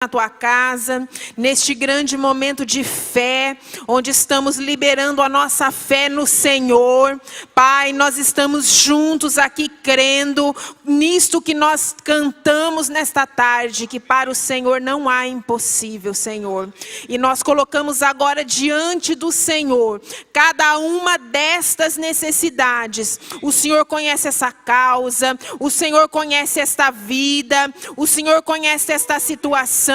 na tua casa, neste grande momento de fé, onde estamos liberando a nossa fé no Senhor. Pai, nós estamos juntos aqui crendo nisto que nós cantamos nesta tarde, que para o Senhor não há impossível, Senhor. E nós colocamos agora diante do Senhor cada uma destas necessidades. O Senhor conhece essa causa, o Senhor conhece esta vida, o Senhor conhece esta situação.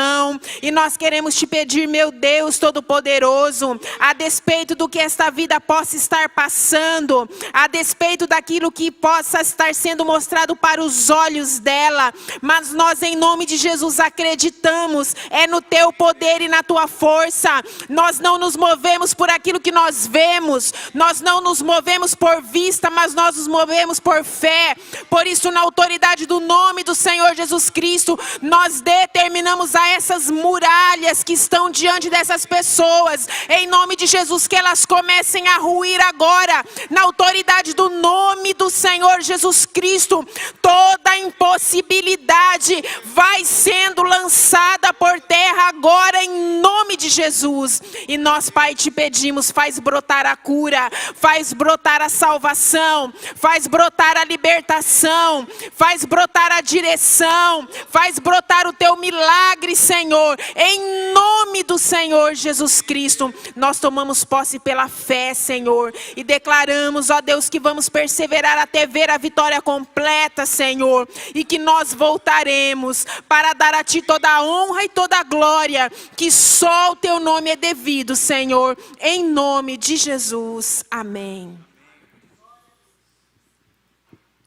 E nós queremos te pedir, meu Deus Todo-Poderoso, a despeito do que esta vida possa estar passando, a despeito daquilo que possa estar sendo mostrado para os olhos dela, mas nós em nome de Jesus acreditamos, é no teu poder e na tua força. Nós não nos movemos por aquilo que nós vemos, nós não nos movemos por vista, mas nós nos movemos por fé. Por isso, na autoridade do nome do Senhor Jesus Cristo, nós determinamos a essas muralhas que estão diante dessas pessoas, em nome de Jesus, que elas comecem a ruir agora, na autoridade do nome do Senhor Jesus Cristo. Toda impossibilidade vai sendo lançada por terra agora, em nome de Jesus. E nós, Pai, te pedimos, faz brotar a cura, faz brotar a salvação, faz brotar a libertação, faz brotar a direção, faz brotar o teu milagre, Senhor, em nome do Senhor Jesus Cristo. Nós tomamos posse pela fé, Senhor, e declaramos, ó Deus, que vamos perseverar até ver a vitória completa, Senhor, e que nós voltaremos para dar a Ti toda a honra e toda a glória, que só o Teu nome é devido, Senhor, em nome de Jesus, amém.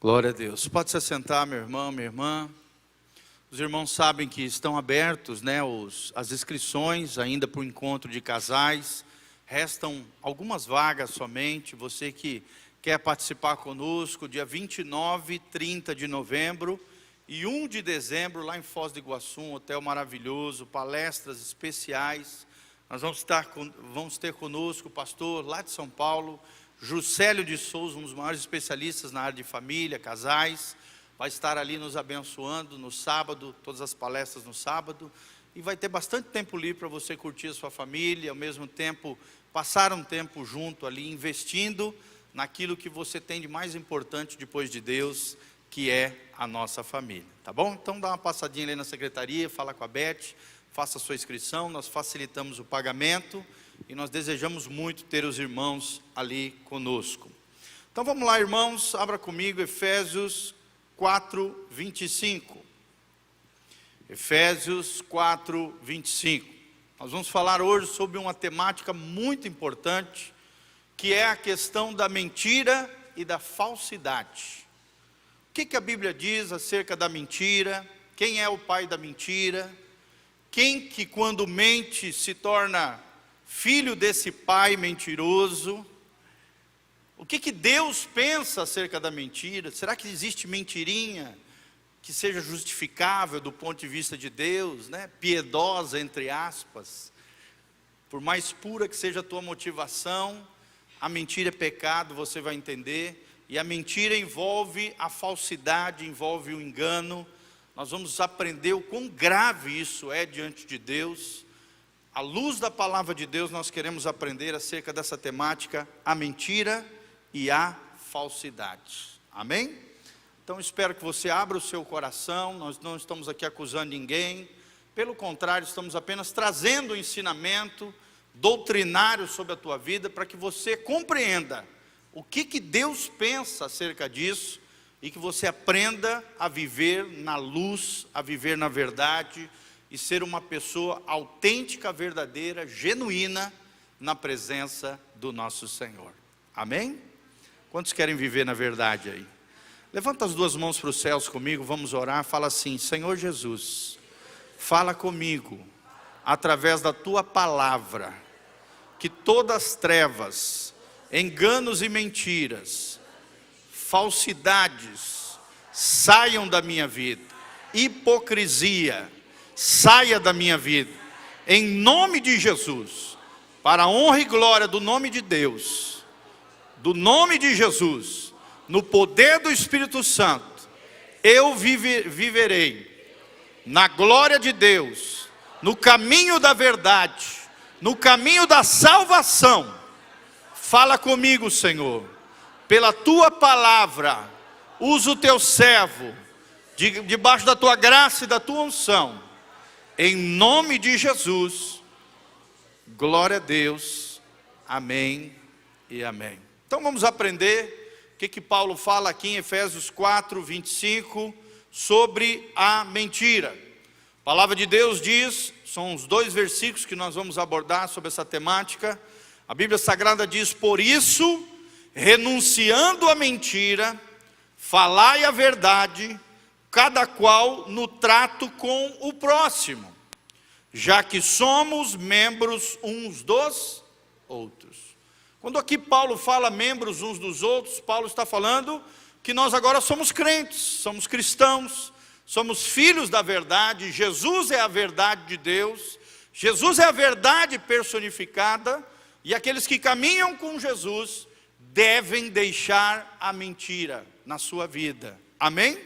Glória a Deus. Pode se assentar, meu irmão, minha irmã. Os irmãos sabem que estão abertos, né, as inscrições ainda para o encontro de casais. Restam algumas vagas somente. Você que quer participar conosco, dia 29 e 30 de novembro e 1 de dezembro, lá em Foz do Iguaçu, um hotel maravilhoso, palestras especiais. Nós vamos ter conosco o pastor lá de São Paulo, Juscelio de Souza, um dos maiores especialistas na área de família, casais. Vai estar ali nos abençoando no sábado, todas as palestras no sábado. E vai ter bastante tempo livre para você curtir a sua família, ao mesmo tempo passar um tempo junto ali, investindo naquilo que você tem de mais importante depois de Deus, que é a nossa família. Tá bom? Então dá uma passadinha ali na secretaria, fala com a Beth, faça a sua inscrição, nós facilitamos o pagamento e nós desejamos muito ter os irmãos ali conosco. Então vamos lá, irmãos, abra comigo Efésios 4, 25. Efésios 4, 25. Nós vamos falar hoje sobre uma temática muito importante, que é a questão da mentira e da falsidade. O que a Bíblia diz acerca da mentira? Quem é o pai da mentira? Quem que quando mente se torna filho desse pai mentiroso? O que Deus pensa acerca da mentira? Será que existe mentirinha que seja justificável do ponto de vista de Deus, né? Piedosa, entre aspas? Por mais pura que seja a tua motivação, a mentira é pecado, você vai entender. E a mentira envolve a falsidade, envolve o engano. Nós vamos aprender o quão grave isso é diante de Deus. À luz da palavra de Deus, nós queremos aprender acerca dessa temática, a mentira e a falsidade. Amém? Então espero que você abra o seu coração. Nós não estamos aqui acusando ninguém, pelo contrário, estamos apenas trazendo o ensinamento doutrinário sobre a tua vida, para que você compreenda o que Deus pensa acerca disso, e que você aprenda a viver na luz, a viver na verdade, e ser uma pessoa autêntica, verdadeira, genuína, na presença do nosso Senhor. Amém? Quantos querem viver na verdade aí? Levanta as duas mãos para os céus comigo, vamos orar. Fala assim: Senhor Jesus, fala comigo, através da Tua palavra, que todas as trevas, enganos e mentiras, falsidades, saiam da minha vida. Hipocrisia, saia da minha vida, em nome de Jesus, para a honra e glória do nome de Deus. Do nome de Jesus, no poder do Espírito Santo, eu viverei na glória de Deus, no caminho da verdade, no caminho da salvação. Fala comigo, Senhor, pela tua palavra, usa o teu servo, debaixo da tua graça e da tua unção, em nome de Jesus. Glória a Deus, amém e amém. Então vamos aprender o que Paulo fala aqui em Efésios 4, 25, sobre a mentira. A palavra de Deus diz, são os 2 versículos que nós vamos abordar sobre essa temática. A Bíblia Sagrada diz: por isso, renunciando à mentira, falai a verdade, cada qual no trato com o próximo, já que somos membros uns dos outros. Quando aqui Paulo fala membros uns dos outros, Paulo está falando que nós agora somos crentes, somos cristãos, somos filhos da verdade. Jesus é a verdade de Deus, Jesus é a verdade personificada, e aqueles que caminham com Jesus devem deixar a mentira na sua vida, amém?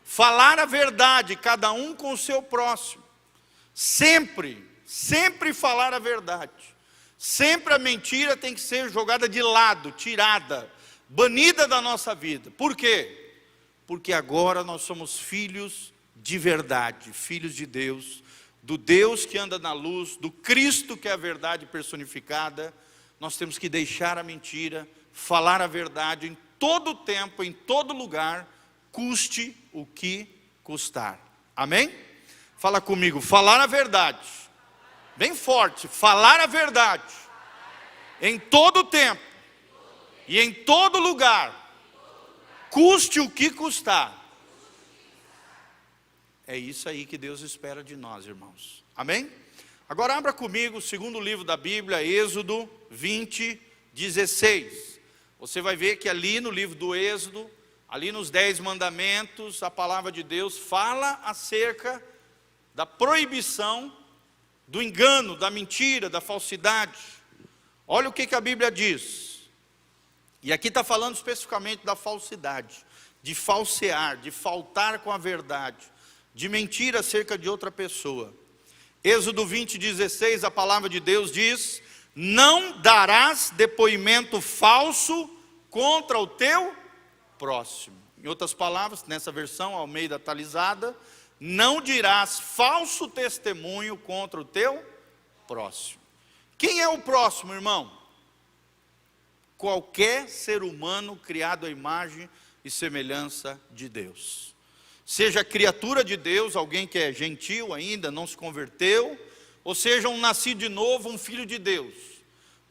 Falar a verdade, cada um com o seu próximo, sempre falar a verdade, sempre a mentira tem que ser jogada de lado, tirada, banida da nossa vida. Por quê? Porque agora nós somos filhos de verdade, filhos de Deus, do Deus que anda na luz, do Cristo que é a verdade personificada. Nós temos que deixar a mentira, falar a verdade em todo tempo, em todo lugar, custe o que custar, amém? Fala comigo, falar a verdade, bem forte, falar a verdade, em todo tempo, e em todo lugar, custe o que custar. É isso aí que Deus espera de nós, irmãos, amém? Agora abra comigo o segundo livro da Bíblia, Êxodo 20, 16. Você vai ver que ali no livro do Êxodo, ali nos 10 mandamentos, a palavra de Deus fala acerca da proibição do engano, da mentira, da falsidade. Olha o que a Bíblia diz. E aqui está falando especificamente da falsidade, de falsear, de faltar com a verdade, de mentir acerca de outra pessoa. Êxodo 20, 16, a palavra de Deus diz: não darás depoimento falso contra o teu próximo. Em outras palavras, nessa versão Almeida atualizada, não dirás falso testemunho contra o teu próximo. Quem é o próximo, irmão? Qualquer ser humano criado à imagem e semelhança de Deus. Seja criatura de Deus, alguém que é gentil ainda, não se converteu, ou seja um nascido de novo, um filho de Deus.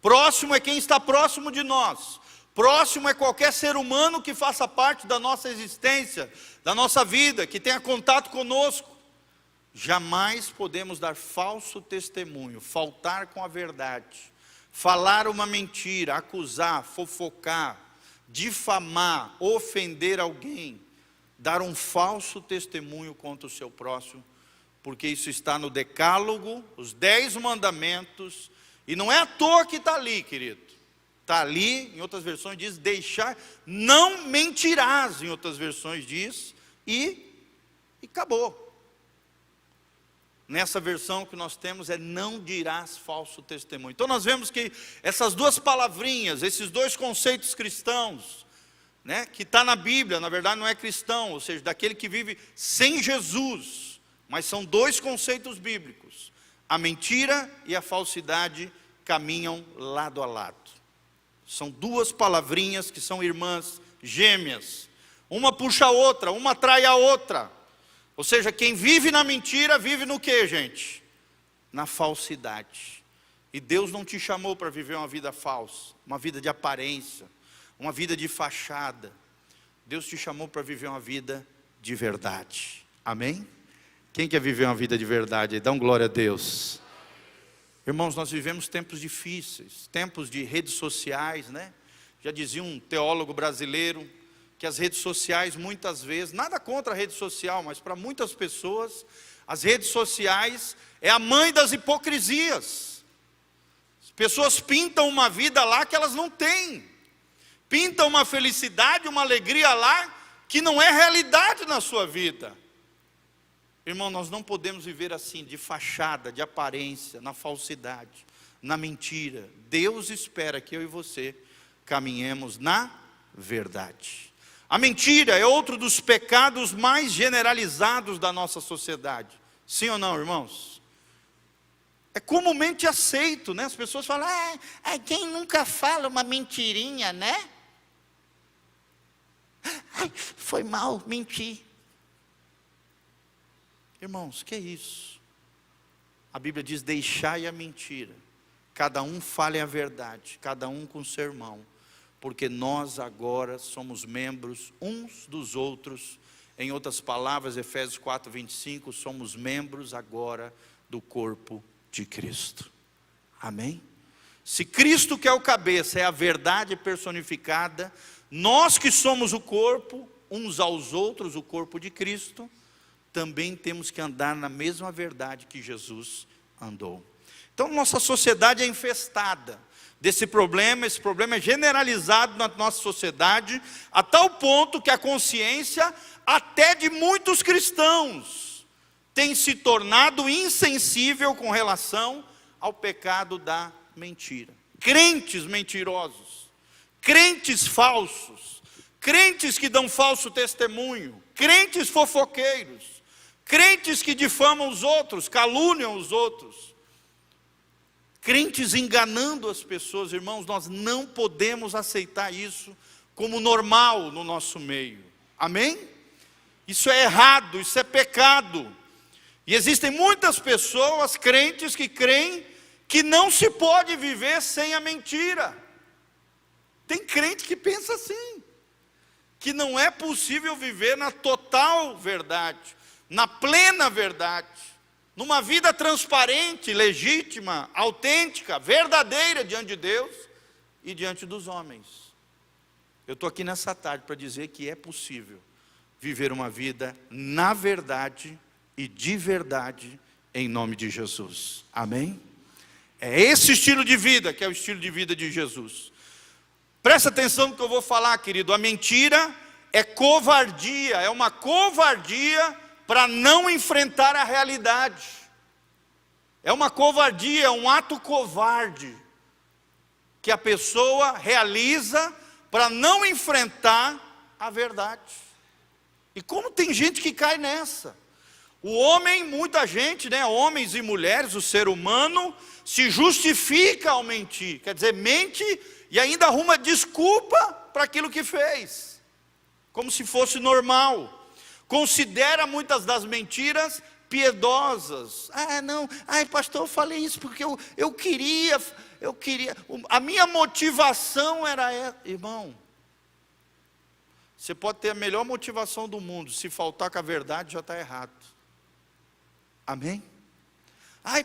Próximo é quem está próximo de nós. Próximo é qualquer ser humano que faça parte da nossa existência, da nossa vida, que tenha contato conosco. Jamais podemos dar falso testemunho, faltar com a verdade, falar uma mentira, acusar, fofocar, difamar, ofender alguém, dar um falso testemunho contra o seu próximo, porque isso está no Decálogo, os 10 mandamentos, e não é à toa que está ali, querido. Está ali, em outras versões diz, deixar, não mentirás, em outras versões diz, e acabou. Nessa versão que nós temos é não dirás falso testemunho. Então nós vemos que essas duas palavrinhas, esses dois conceitos cristãos, né, que está na Bíblia, na verdade não é cristão, ou seja, daquele que vive sem Jesus, mas são dois conceitos bíblicos. A mentira e a falsidade caminham lado a lado. São duas palavrinhas que são irmãs gêmeas. Uma puxa a outra, uma atrai a outra. Ou seja, quem vive na mentira, vive no que, gente? Na falsidade. E Deus não te chamou para viver uma vida falsa, uma vida de aparência, uma vida de fachada. Deus te chamou para viver uma vida de verdade. Amém? Quem quer viver uma vida de verdade? Dá um glória a Deus. Irmãos, nós vivemos tempos difíceis, tempos de redes sociais, né? Já dizia um teólogo brasileiro, que as redes sociais muitas vezes, nada contra a rede social, mas para muitas pessoas, as redes sociais é a mãe das hipocrisias. As pessoas pintam uma vida lá que elas não têm, pintam uma felicidade, uma alegria lá, que não é realidade na sua vida. Irmão, nós não podemos viver assim, de fachada, de aparência, na falsidade, na mentira. Deus espera que eu e você caminhemos na verdade. A mentira é outro dos pecados mais generalizados da nossa sociedade. Sim ou não, irmãos? É comumente aceito, né? As pessoas falam, quem nunca fala uma mentirinha, né? Ai, foi mal, menti. Irmãos, que é isso? A Bíblia diz, deixai a mentira. Cada um fale a verdade, cada um com seu irmão. Porque nós agora somos membros uns dos outros. Em outras palavras, Efésios 4:25, somos membros agora do corpo de Cristo. Amém? Se Cristo, que é o cabeça, é a verdade personificada, nós que somos o corpo, uns aos outros, o corpo de Cristo, também temos que andar na mesma verdade que Jesus andou. Então nossa sociedade é infestada desse problema. Esse problema é generalizado na nossa sociedade, a tal ponto que a consciência, até de muitos cristãos, tem se tornado insensível com relação ao pecado da mentira. Crentes mentirosos, crentes falsos, crentes que dão falso testemunho, crentes fofoqueiros, crentes que difamam os outros, caluniam os outros, crentes enganando as pessoas. Irmãos, nós não podemos aceitar isso como normal no nosso meio. Amém? Isso é errado, isso é pecado. E existem muitas pessoas, crentes, que creem que não se pode viver sem a mentira. Tem crente que pensa assim, que não é possível viver na total verdade, na plena verdade, numa vida transparente, legítima, autêntica, verdadeira diante de Deus e diante dos homens. Eu estou aqui nessa tarde para dizer que é possível viver uma vida na verdade e de verdade, em nome de Jesus. Amém? É esse estilo de vida que é o estilo de vida de Jesus. Presta atenção no que eu vou falar, querido. A mentira é covardia, é uma covardia para não enfrentar a realidade. É uma covardia, é um ato covarde que a pessoa realiza para não enfrentar a verdade. E como tem gente que cai nessa? O homem, muita gente, né, homens e mulheres, o ser humano, se justifica ao mentir. Quer dizer, mente e ainda arruma desculpa para aquilo que fez, como se fosse normal. Considera muitas das mentiras piedosas. Pastor, eu falei isso porque eu queria, a minha motivação era essa. Irmão, você pode ter a melhor motivação do mundo, se faltar com a verdade já está errado. Amém?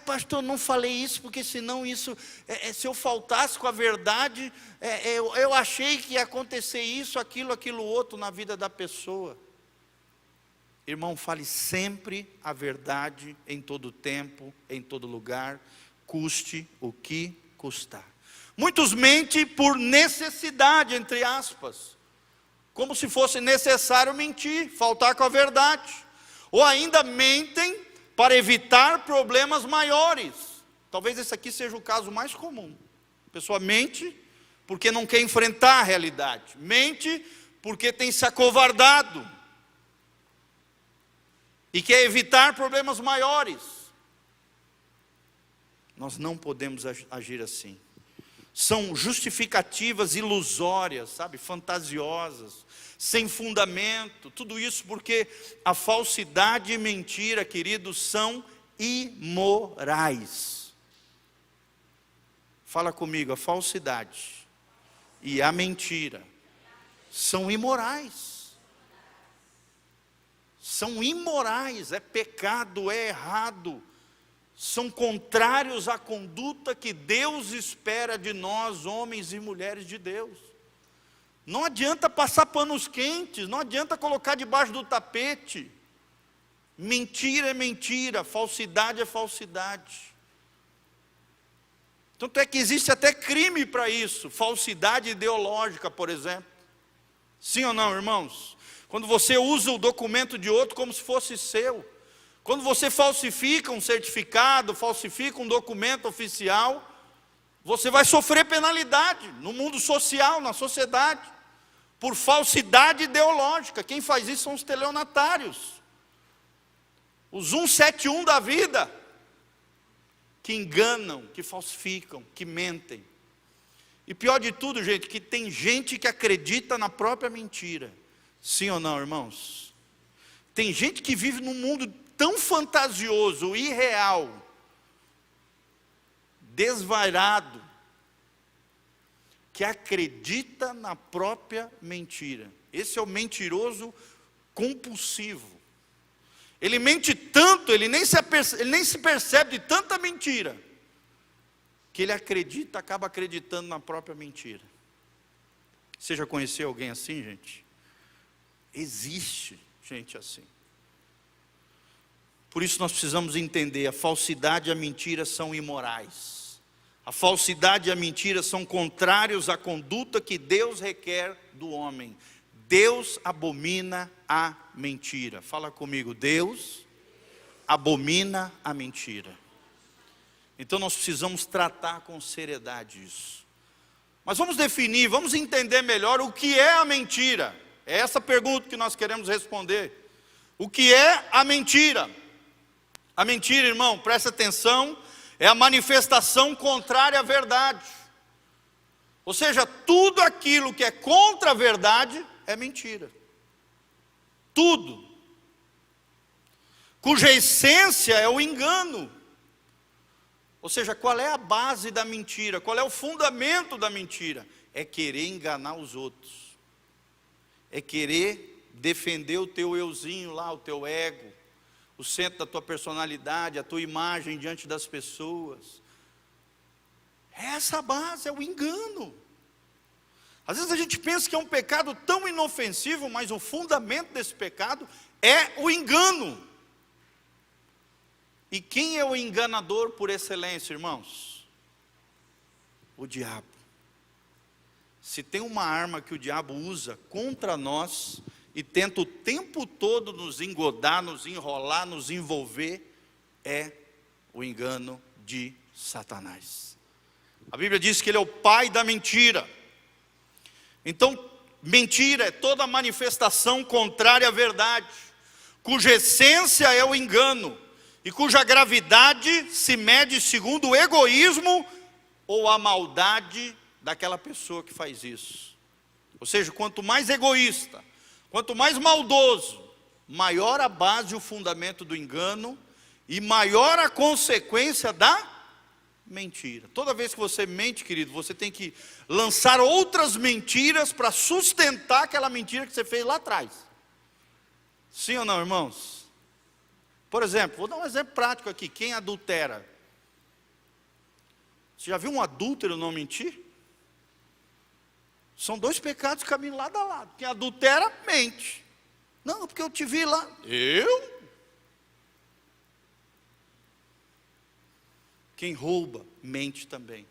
Pastor, não falei isso porque senão isso, se eu faltasse com a verdade, eu achei que ia acontecer isso, aquilo outro na vida da pessoa. Irmão, fale sempre a verdade em todo tempo, em todo lugar, custe o que custar. Muitos mentem por necessidade, entre aspas, como se fosse necessário mentir, faltar com a verdade, ou ainda mentem para evitar problemas maiores. Talvez esse aqui seja o caso mais comum. A pessoa mente porque não quer enfrentar a realidade, mente porque tem se acovardado e quer evitar problemas maiores. Nós não podemos agir assim. São justificativas ilusórias, sabe, fantasiosas, sem fundamento, tudo isso porque a falsidade e mentira, queridos, são imorais. Fala comigo, a falsidade e a mentira são imorais. São imorais, é pecado, é errado. São contrários à conduta que Deus espera de nós, homens e mulheres de Deus. Não adianta passar panos quentes, não adianta colocar debaixo do tapete. Mentira é mentira, falsidade é falsidade. Tanto é que existe até crime para isso, falsidade ideológica, por exemplo. Sim ou não, irmãos? Quando você usa o documento de outro como se fosse seu, Quando você falsifica um certificado, falsifica um documento oficial, você vai sofrer penalidade no mundo social, na sociedade, por falsidade ideológica. Quem faz isso são os estelionatários, os 171 da vida, que enganam, que falsificam, que mentem. E pior de tudo, gente, que tem gente que acredita na própria mentira. Sim ou não, irmãos? Tem gente que vive num mundo tão fantasioso, irreal, desvairado, que acredita na própria mentira. Esse é o mentiroso compulsivo. Ele mente tanto, ele nem se percebe de tanta mentira, que ele acaba acreditando na própria mentira. Você já conheceu alguém assim, gente? Existe gente assim. Por isso nós precisamos entender, a falsidade e a mentira são imorais. A falsidade e a mentira são contrários à conduta que Deus requer do homem. Deus abomina a mentira. Fala comigo, Deus abomina a mentira. Então nós precisamos tratar com seriedade isso. Mas vamos definir, vamos entender melhor o que é a mentira. É essa pergunta que nós queremos responder. O que é a mentira? A mentira, irmão, presta atenção, é a manifestação contrária à verdade. Ou seja, tudo aquilo que é contra a verdade é mentira. Tudo. Cuja essência é o engano. Ou seja, qual é a base da mentira? Qual é o fundamento da mentira? É querer enganar os outros. É querer defender o teu euzinho lá, o teu ego, o centro da tua personalidade, a tua imagem diante das pessoas. Essa base é o engano. Às vezes a gente pensa que é um pecado tão inofensivo, mas o fundamento desse pecado é o engano. E quem é o enganador por excelência, irmãos? O diabo. Se tem uma arma que o diabo usa contra nós e tenta o tempo todo nos engodar, nos enrolar, nos envolver, é o engano de Satanás. A Bíblia diz que ele é o pai da mentira. Então, mentira é toda manifestação contrária à verdade, cuja essência é o engano, e cuja gravidade se mede segundo o egoísmo ou a maldade daquela pessoa que faz isso. Ou seja, quanto mais egoísta, quanto mais maldoso, maior a base e o fundamento do engano, e maior a consequência da mentira. Toda vez que você mente, querido, você tem que lançar outras mentiras para sustentar aquela mentira que você fez lá atrás. Sim ou não, irmãos? Por exemplo, vou dar um exemplo prático aqui. Quem adultera? Você já viu um adúltero não mentir? São dois pecados que caminham lado a lado. Quem adultera, mente. Não, porque eu te vi lá. Eu? Quem rouba, mente também.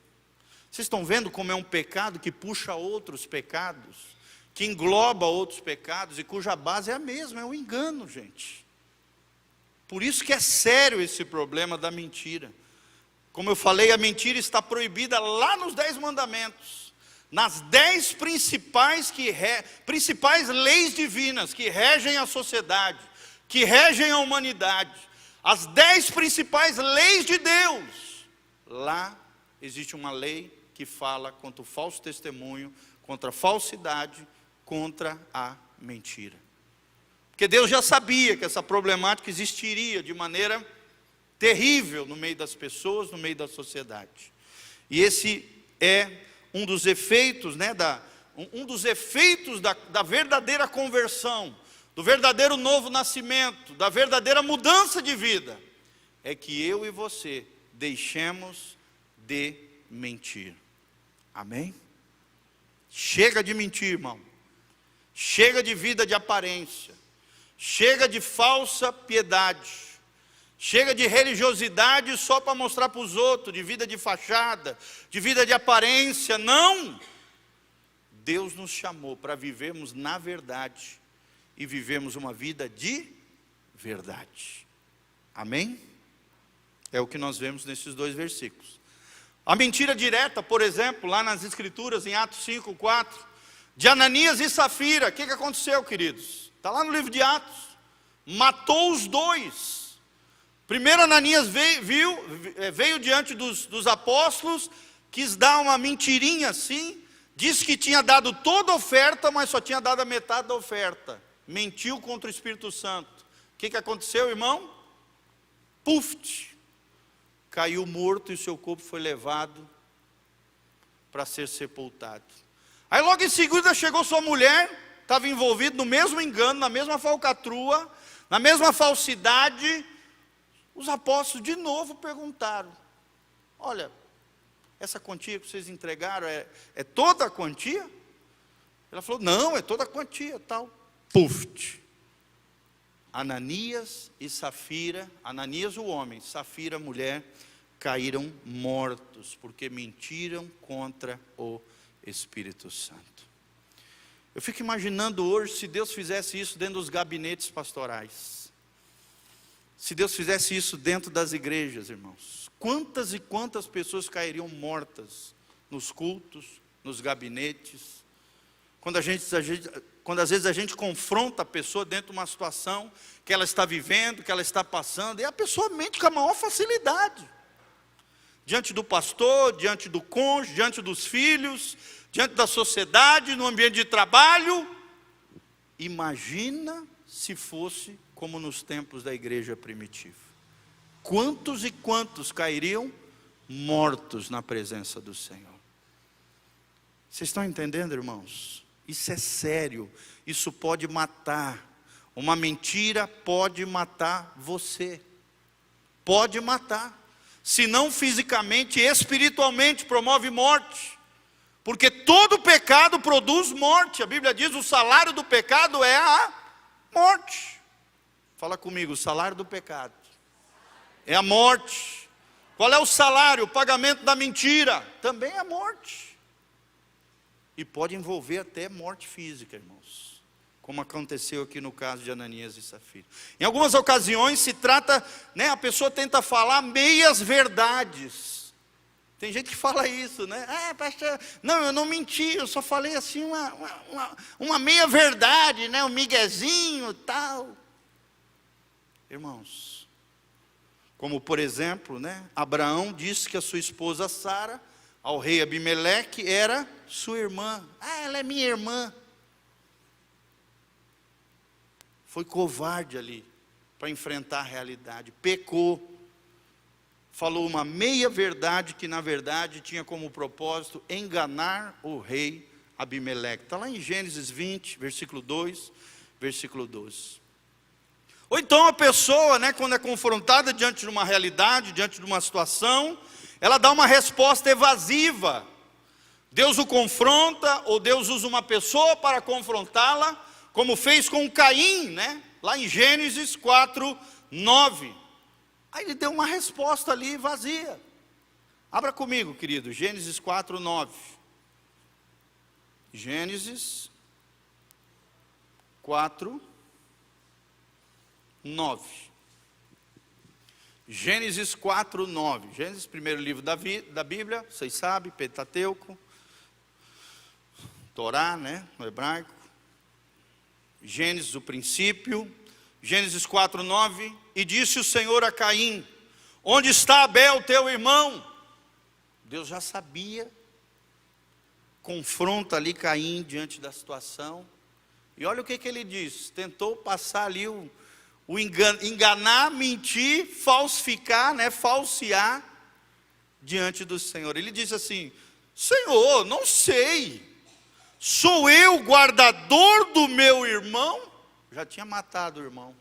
Vocês estão vendo como é um pecado que puxa outros pecados, que engloba outros pecados, e cuja base é a mesma, é o engano, gente. Por isso que é sério esse problema da mentira. Como eu falei, a mentira está proibida lá nos 10 mandamentos, nas 10 principais leis divinas que regem a sociedade, que regem a humanidade, as 10 principais leis de Deus. Lá existe uma lei que fala contra o falso testemunho, contra a falsidade, contra a mentira. Porque Deus já sabia que essa problemática existiria de maneira terrível no meio das pessoas, no meio da sociedade. E esse é um dos efeitos, da verdadeira conversão, do verdadeiro novo nascimento, da verdadeira mudança de vida, é que eu e você deixemos de mentir. Amém? Chega de mentir, irmão. Chega de vida de aparência. Chega de falsa piedade. Chega de religiosidade só para mostrar para os outros, de vida de fachada, de vida de aparência. Não! Deus nos chamou para vivermos na verdade e vivemos uma vida de verdade. Amém? É o que nós vemos nesses dois versículos. A mentira direta, por exemplo, lá nas Escrituras, em Atos 5, 4, de Ananias e Safira. O que aconteceu, queridos? Está lá no livro de Atos. Matou os dois. Primeiro Ananias veio diante dos apóstolos, quis dar uma mentirinha assim, disse que tinha dado toda a oferta, mas só tinha dado a metade da oferta. Mentiu contra o Espírito Santo. O que aconteceu, irmão? Puf! Caiu morto e o seu corpo foi levado para ser sepultado. Aí logo em seguida chegou sua mulher, estava envolvida no mesmo engano, na mesma falcatrua, na mesma falsidade. Os apóstolos de novo perguntaram: olha, essa quantia que vocês entregaram é toda a quantia? Ela falou: não, é toda a quantia, tal. Puf! Ananias e Safira, Ananias o homem, Safira a mulher, caíram mortos, porque mentiram contra o Espírito Santo. Eu fico imaginando hoje, se Deus fizesse isso dentro dos gabinetes pastorais, se Deus fizesse isso dentro das igrejas, irmãos, quantas e quantas pessoas cairiam mortas nos cultos, nos gabinetes, quando às vezes a gente confronta a pessoa dentro de uma situação que ela está vivendo, que ela está passando, e a pessoa mente com a maior facilidade, diante do pastor, diante do cônjuge, diante dos filhos, diante da sociedade, no ambiente de trabalho. Imagina se fosse como nos tempos da igreja primitiva. Quantos e quantos cairiam mortos na presença do Senhor? Vocês estão entendendo, irmãos? Isso é sério, isso pode matar. Uma mentira pode matar você. Pode matar. Se não fisicamente, espiritualmente promove morte. Porque todo pecado produz morte. A Bíblia diz: o salário do pecado é a morte. Fala comigo: o salário do pecado é a morte. Qual é o salário? O pagamento da mentira também é a morte. E pode envolver até morte física, irmãos, como aconteceu aqui no caso de Ananias e Safira. Em algumas ocasiões se trata, a pessoa tenta falar meias verdades. Tem gente que fala isso, pastor, não, eu não menti, eu só falei assim uma meia verdade, um miguezinho, tal. Irmãos, como por exemplo, Abraão disse que a sua esposa Sara, ao rei Abimeleque, era sua irmã. Ela é minha irmã. Foi covarde ali, para enfrentar a realidade. Pecou. Falou uma meia verdade, que na verdade tinha como propósito enganar o rei Abimeleque. Está lá em Gênesis 20, versículo 2, versículo 12. Ou então a pessoa, quando é confrontada diante de uma realidade, diante de uma situação, ela dá uma resposta evasiva. Deus o confronta, ou Deus usa uma pessoa para confrontá-la, como fez com Caim, lá em Gênesis 4, 9. Aí ele deu uma resposta ali vazia. Abra comigo, querido, Gênesis 4, 9. Gênesis 4, 9. Gênesis 4, 9. Gênesis, primeiro livro da Bíblia, vocês sabem, Pentateuco, Torá, no hebraico. Gênesis, o princípio. Gênesis 4, 9. E disse o Senhor a Caim: onde está Abel, teu irmão? Deus já sabia. Confronta ali Caim diante da situação. E olha o que ele diz. Tentou passar ali enganar, mentir, falsificar, falsear diante do Senhor. Ele disse assim: Senhor, não sei, sou eu guardador do meu irmão? Já tinha matado o irmão.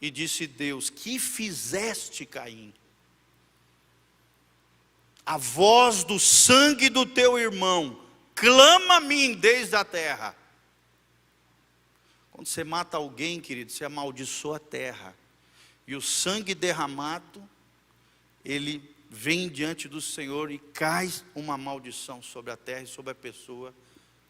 E disse Deus: que fizeste, Caim? A voz do sangue do teu irmão clama a mim desde a terra. Quando você mata alguém, querido, você amaldiçoa a terra. E o sangue derramado, ele vem diante do Senhor e cai uma maldição sobre a terra e sobre a pessoa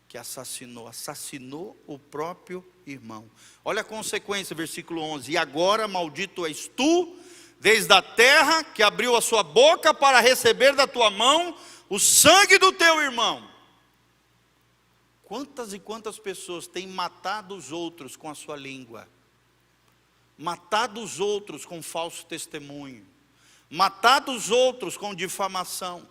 que assassinou o próprio irmão. Olha a consequência, versículo 11. E agora maldito és tu, desde a terra, que abriu a sua boca para receber da tua mão o sangue do teu irmão. Quantas e quantas pessoas têm matado os outros com a sua língua, matado os outros com falso testemunho, matado os outros com difamação,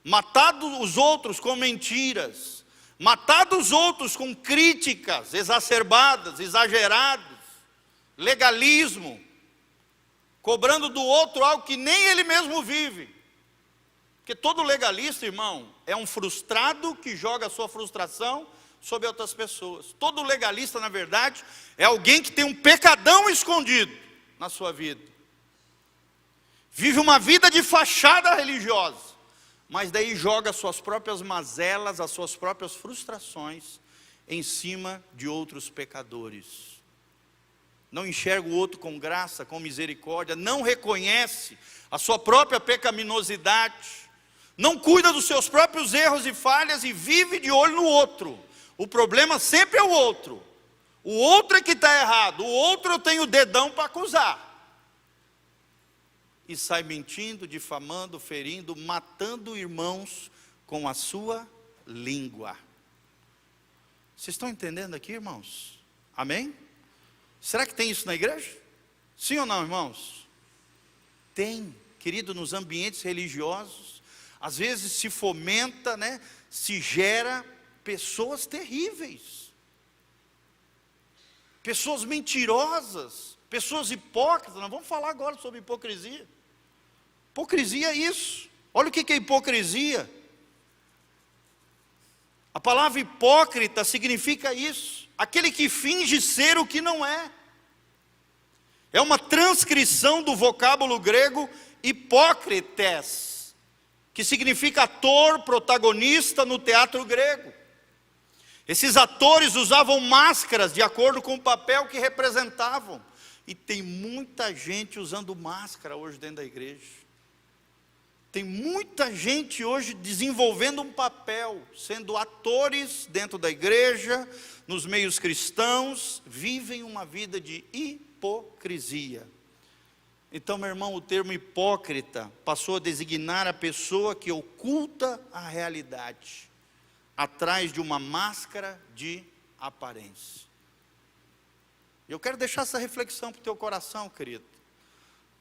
matado os outros com mentiras, matado os outros com críticas exacerbadas, exageradas, legalismo, cobrando do outro algo que nem ele mesmo vive. Porque todo legalista, irmão, é um frustrado que joga a sua frustração sobre outras pessoas. Todo legalista, na verdade, é alguém que tem um pecadão escondido na sua vida. Vive uma vida de fachada religiosa, mas daí joga as suas próprias mazelas, as suas próprias frustrações em cima de outros pecadores. Não enxerga o outro com graça, com misericórdia, não reconhece a sua própria pecaminosidade, não cuida dos seus próprios erros e falhas e vive de olho no outro. O problema sempre é o outro é que está errado, o outro eu tenho o dedão para acusar. E sai mentindo, difamando, ferindo, matando irmãos com a sua língua. Vocês estão entendendo aqui, irmãos? Amém? Será que tem isso na igreja? Sim ou não, irmãos? Tem, querido, nos ambientes religiosos, às vezes se fomenta, se gera pessoas terríveis, pessoas mentirosas, pessoas hipócritas. Nós vamos falar agora sobre hipocrisia. Hipocrisia é isso. Olha o que é hipocrisia. A palavra hipócrita significa isso: aquele que finge ser o que não é. É uma transcrição do vocábulo grego hipócrites, que significa ator, protagonista no teatro grego. Esses atores usavam máscaras de acordo com o papel que representavam. E tem muita gente usando máscara hoje dentro da igreja. Tem muita gente hoje desenvolvendo um papel, sendo atores dentro da igreja, nos meios cristãos, vivem uma vida de hipocrisia. Então, meu irmão, o termo hipócrita passou a designar a pessoa que oculta a realidade atrás de uma máscara de aparência. Eu quero deixar essa reflexão para o teu coração, querido.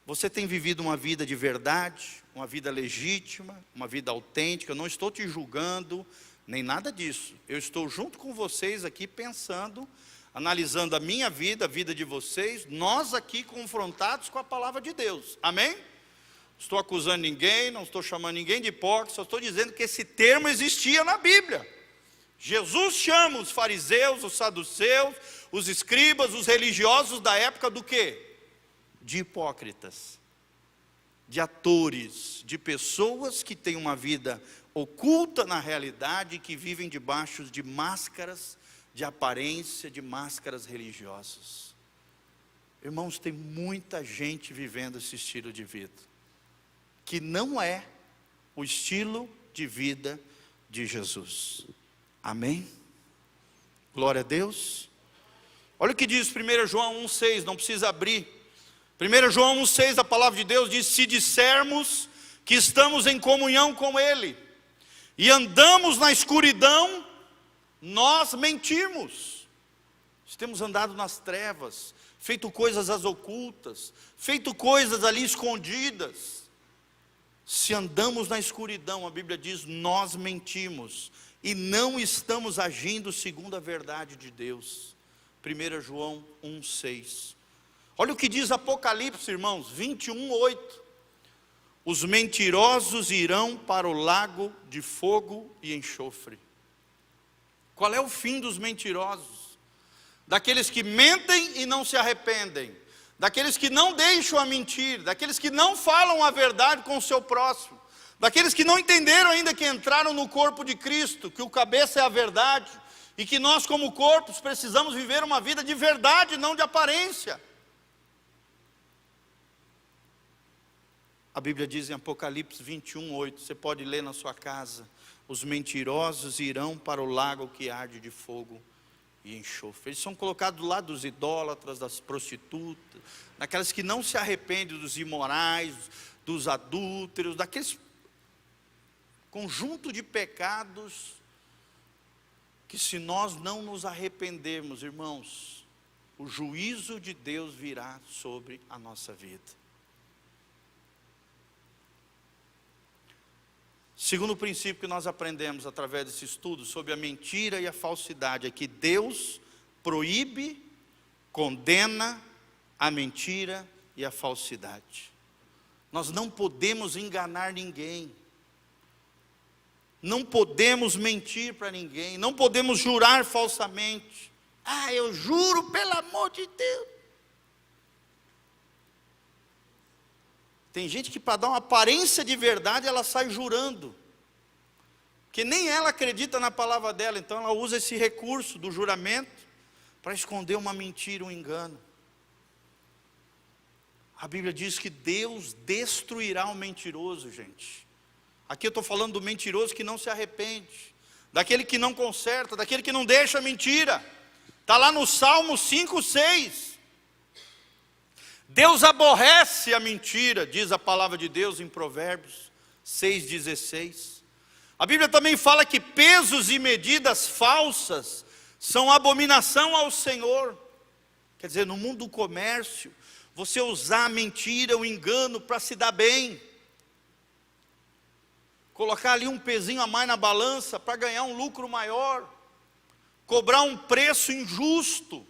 Você tem vivido uma vida de verdade, uma vida legítima, uma vida autêntica. Eu não estou te julgando, nem nada disso. Eu estou junto com vocês aqui pensando, analisando a minha vida, a vida de vocês, nós aqui confrontados com a palavra de Deus. Amém? Não estou acusando ninguém, não estou chamando ninguém de hipócrita, só estou dizendo que esse termo existia na Bíblia. Jesus chama os fariseus, os saduceus, os escribas, os religiosos da época do quê? De hipócritas, de atores, de pessoas que têm uma vida oculta na realidade, que vivem debaixo de máscaras de aparência, de máscaras religiosas. Irmãos, tem muita gente vivendo esse estilo de vida, que não é o estilo de vida de Jesus. Amém? Glória a Deus. Olha o que diz 1 João 1,6, não precisa abrir. 1 João 1,6, a palavra de Deus diz: se dissermos que estamos em comunhão com Ele, e andamos na escuridão, nós mentimos. Temos andado nas trevas, feito coisas às ocultas, feito coisas ali escondidas. Se andamos na escuridão, a Bíblia diz, nós mentimos, e não estamos agindo segundo a verdade de Deus. 1 João 1,6. Olha o que diz Apocalipse, irmãos, 21:8. Os mentirosos irão para o lago de fogo e enxofre. Qual é o fim dos mentirosos? Daqueles que mentem e não se arrependem, daqueles que não deixam a mentir, daqueles que não falam a verdade com o seu próximo, daqueles que não entenderam ainda que entraram no corpo de Cristo, que o cabeça é a verdade, e que nós como corpos precisamos viver uma vida de verdade, não de aparência. A Bíblia diz em Apocalipse 21:8, você pode ler na sua casa: os mentirosos irão para o lago que arde de fogo e enxofre. Eles são colocados do lado dos idólatras, das prostitutas, daquelas que não se arrependem, dos imorais, dos adúlteros, daqueles conjunto de pecados que, se nós não nos arrependermos, irmãos, o juízo de Deus virá sobre a nossa vida. Segundo princípio que nós aprendemos através desse estudo sobre a mentira e a falsidade é que Deus proíbe, condena a mentira e a falsidade. Nós não podemos enganar ninguém. Não podemos mentir para ninguém. Não podemos jurar falsamente. Ah, eu juro pelo amor de Deus. Tem gente que, para dar uma aparência de verdade, ela sai jurando. Que nem ela acredita na palavra dela. Então ela usa esse recurso do juramento para esconder uma mentira, um engano. A Bíblia diz que Deus destruirá o mentiroso, gente. Aqui eu estou falando do mentiroso que não se arrepende, daquele que não conserta, daquele que não deixa a mentira. Está lá no Salmo 5:6. Deus aborrece a mentira, diz a palavra de Deus em Provérbios 6:16. A Bíblia também fala que pesos e medidas falsas são abominação ao Senhor. Quer dizer, no mundo do comércio, você usar a mentira, o engano para se dar bem. Colocar ali um pezinho a mais na balança para ganhar um lucro maior. Cobrar um preço injusto.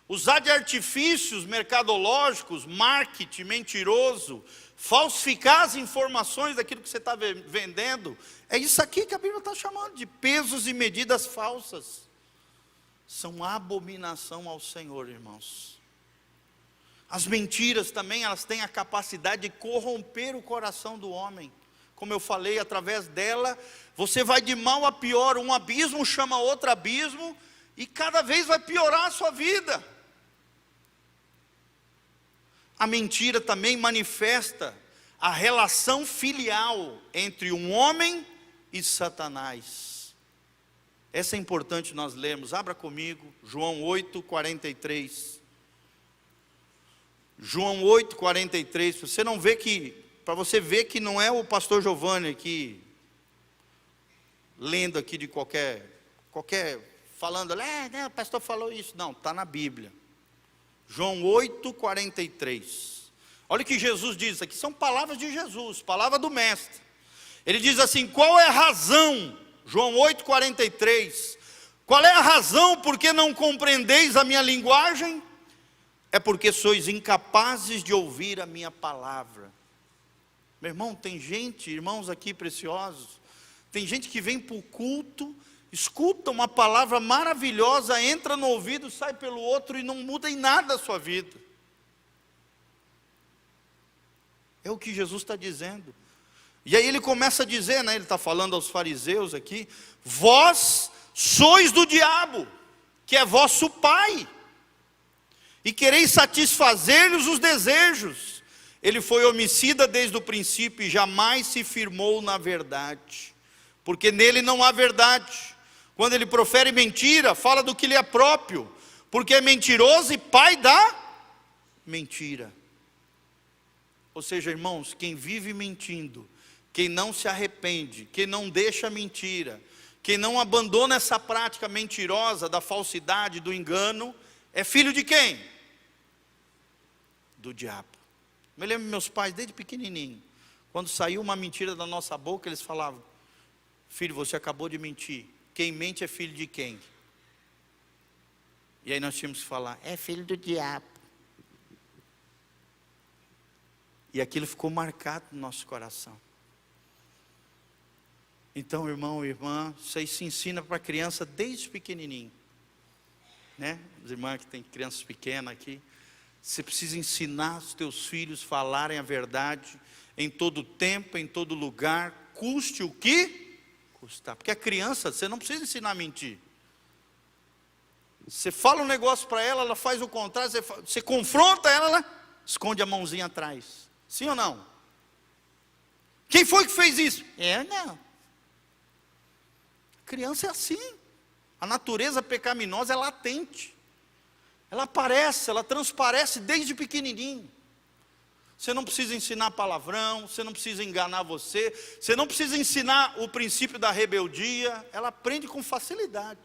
Usar de artifícios mercadológicos, marketing mentiroso, falsificar as informações daquilo que você está vendendo. É isso aqui que a Bíblia está chamando de pesos e medidas falsas. São abominação ao Senhor, irmãos. As mentiras também, elas têm a capacidade de corromper o coração do homem. Como eu falei, através dela, você vai de mal a pior, um abismo chama outro abismo, e cada vez vai piorar a sua vida. A mentira também manifesta a relação filial entre um homem e Satanás. Essa é importante nós lermos. Abra comigo, João 8:43. João 8:43. Você não vê que, para você ver que não é o pastor Giovanni aqui, lendo aqui de qualquer falando, o pastor falou isso. Não, está na Bíblia. João 8:43. Olha o que Jesus diz aqui, são palavras de Jesus, palavra do mestre. Ele diz assim: qual é a razão, João 8:43, qual é a razão porque não compreendeis a minha linguagem? É porque sois incapazes de ouvir a minha palavra. Meu irmão, tem gente, irmãos aqui preciosos, tem gente que vem para o culto, escuta uma palavra maravilhosa, entra no ouvido, sai pelo outro e não muda em nada a sua vida. É o que Jesus está dizendo. E aí ele começa a dizer, ele está falando aos fariseus aqui: vós sois do diabo, que é vosso pai, e quereis satisfazer-lhes os desejos. Ele foi homicida desde o princípio e jamais se firmou na verdade, porque nele não há verdade. Quando ele profere mentira, fala do que lhe é próprio, porque é mentiroso e pai da mentira. Ou seja, irmãos, quem vive mentindo, quem não se arrepende, quem não deixa a mentira, quem não abandona essa prática mentirosa da falsidade, do engano, é filho de quem? Do diabo. Eu me lembro meus pais desde pequenininho, quando saiu uma mentira da nossa boca, eles falavam: filho, você acabou de mentir. Quem mente é filho de quem? E aí nós tínhamos que falar: é filho do diabo. E aquilo ficou marcado no nosso coração. Então, irmão e irmã, vocês se ensinam para a criança desde pequenininho, Os irmãos que têm crianças pequenas aqui, você precisa ensinar os teus filhos a falarem a verdade em todo tempo, em todo lugar, custe o que custar. Porque a criança, você não precisa ensinar a mentir. Você fala um negócio para ela, ela faz o contrário, você confronta ela, ela esconde a mãozinha atrás. Sim ou não? Quem foi que fez isso? Eu não. A criança é assim. A natureza pecaminosa é latente. Ela aparece, ela transparece desde pequenininho. Você não precisa ensinar palavrão, você não precisa enganar você não precisa ensinar o princípio da rebeldia, ela aprende com facilidade.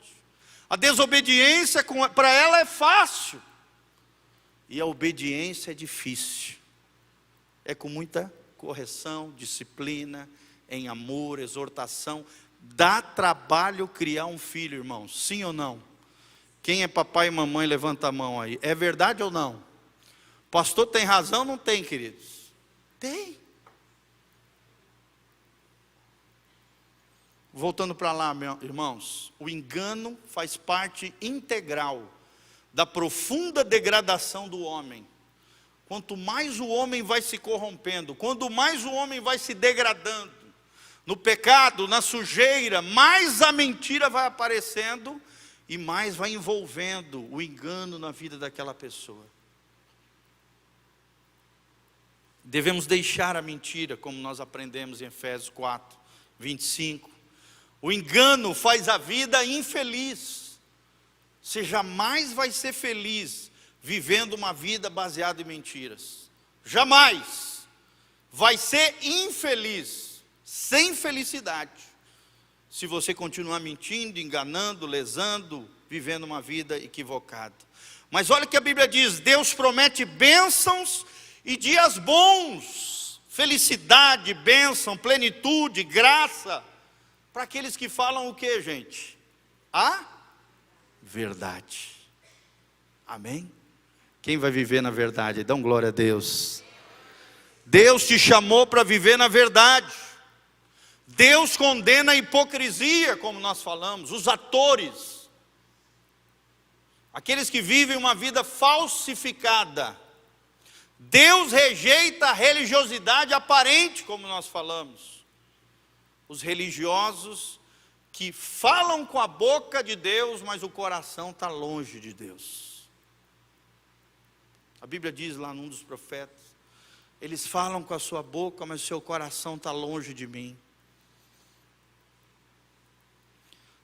A desobediência para ela é fácil, e a obediência é difícil. É com muita correção, disciplina, em amor, exortação. Dá trabalho criar um filho, irmãos, sim ou não? Quem é papai e mamãe, levanta a mão aí. É verdade ou não? Pastor tem razão ou não tem, queridos? Tem. Voltando para lá, irmãos, o engano faz parte integral da profunda degradação do homem. Quanto mais o homem vai se corrompendo, quanto mais o homem vai se degradando, no pecado, na sujeira, mais a mentira vai aparecendo e mais vai envolvendo o engano na vida daquela pessoa. Devemos deixar a mentira, como nós aprendemos em Efésios 4, 25. O engano faz a vida infeliz. Você jamais vai ser feliz vivendo uma vida baseada em mentiras. Jamais. Vai ser infeliz, sem felicidade, se você continuar mentindo, enganando, lesando, vivendo uma vida equivocada. Mas olha o que a Bíblia diz: Deus promete bênçãos e dias bons, felicidade, bênção, plenitude, graça, para aqueles que falam o que, gente? A verdade. Amém? Quem vai viver na verdade? Dão glória a Deus. Deus te chamou para viver na verdade. Deus condena a hipocrisia, como nós falamos, os atores, aqueles que vivem uma vida falsificada. Deus rejeita a religiosidade aparente, como nós falamos. Os religiosos que falam com a boca de Deus, mas o coração está longe de Deus. A Bíblia diz lá num dos profetas: eles falam com a sua boca, mas o seu coração está longe de mim.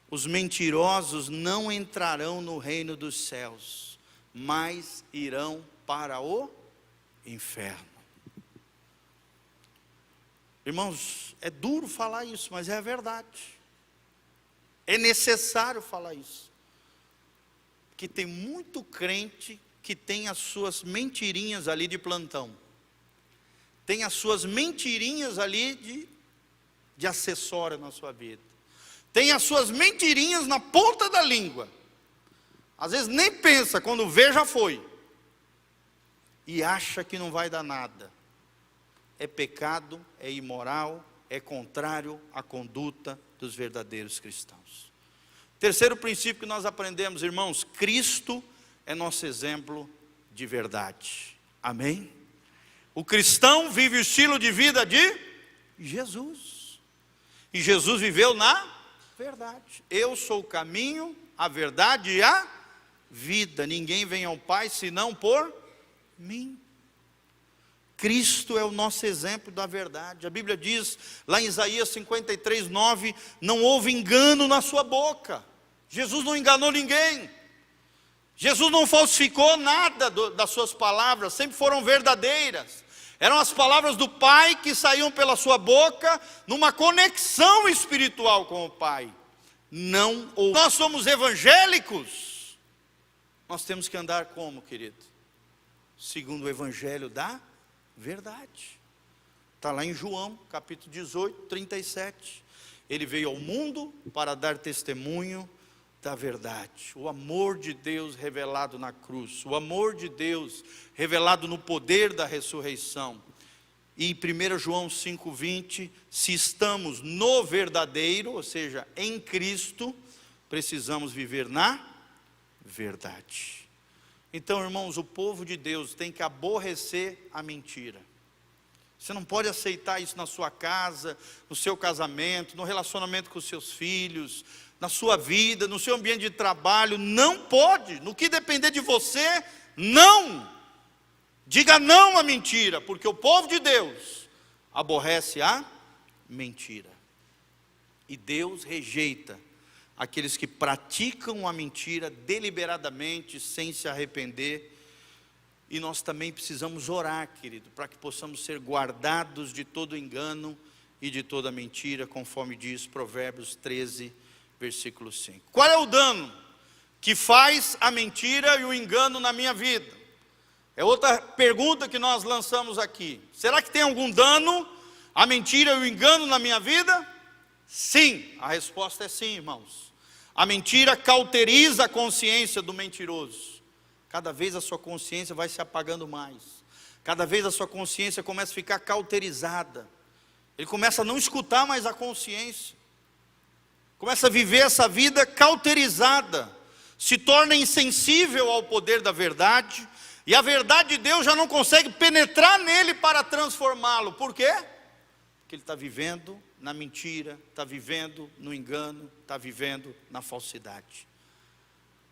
Os mentirosos não entrarão no reino dos céus, mas irão para o inferno. Irmãos, é duro falar isso, mas é a verdade. É necessário falar isso. Porque tem muito crente que tem as suas mentirinhas ali de plantão. Tem as suas mentirinhas ali de acessório na sua vida. Tem as suas mentirinhas na ponta da língua. Às vezes nem pensa, quando vê já foi. E acha que não vai dar nada. É pecado, é imoral, é contrário à conduta dos verdadeiros cristãos. Terceiro princípio que nós aprendemos, irmãos: Cristo é nosso exemplo de verdade. Amém? O cristão vive o estilo de vida de Jesus. E Jesus viveu na verdade. Eu sou o caminho, a verdade e a vida. Ninguém vem ao Pai senão por mim. Cristo é o nosso exemplo da verdade. A Bíblia diz lá em Isaías 53, 9: não houve engano na sua boca. Jesus não enganou ninguém. Jesus não falsificou nada das suas palavras, sempre foram verdadeiras. Eram as palavras do Pai que saíam pela sua boca, numa conexão espiritual com o Pai. Nós somos evangélicos, nós temos que andar como, querido? Segundo o evangelho da verdade. Está lá em João, capítulo 18, 37. Ele veio ao mundo para dar testemunho da verdade. O amor de Deus revelado na cruz. O amor de Deus revelado no poder da ressurreição. E em 1 João 5,20, se estamos no verdadeiro, ou seja, em Cristo, precisamos viver na verdade. Então, irmãos, o povo de Deus tem que aborrecer a mentira. Você não pode aceitar isso na sua casa, no seu casamento, no relacionamento com os seus filhos, na sua vida, no seu ambiente de trabalho. Não pode. No que depender de você, não. Diga não à mentira, porque o povo de Deus aborrece a mentira. E Deus rejeita aqueles que praticam a mentira deliberadamente, sem se arrepender. E nós também precisamos orar, querido, para que possamos ser guardados de todo engano e de toda mentira, conforme diz Provérbios 13, versículo 5. Qual é o dano que faz a mentira e o engano na minha vida? É outra pergunta que nós lançamos aqui. Será que tem algum dano a mentira e o engano na minha vida? Sim, a resposta é sim, irmãos. A mentira cauteriza a consciência do mentiroso. Cada vez a sua consciência vai se apagando mais. Cada vez a sua consciência começa a ficar cauterizada. Ele começa a não escutar mais a consciência. Começa a viver essa vida cauterizada. Se torna insensível ao poder da verdade. E a verdade de Deus já não consegue penetrar nele para transformá-lo. Por quê? Porque ele está vivendo na mentira, está vivendo no engano, está vivendo na falsidade.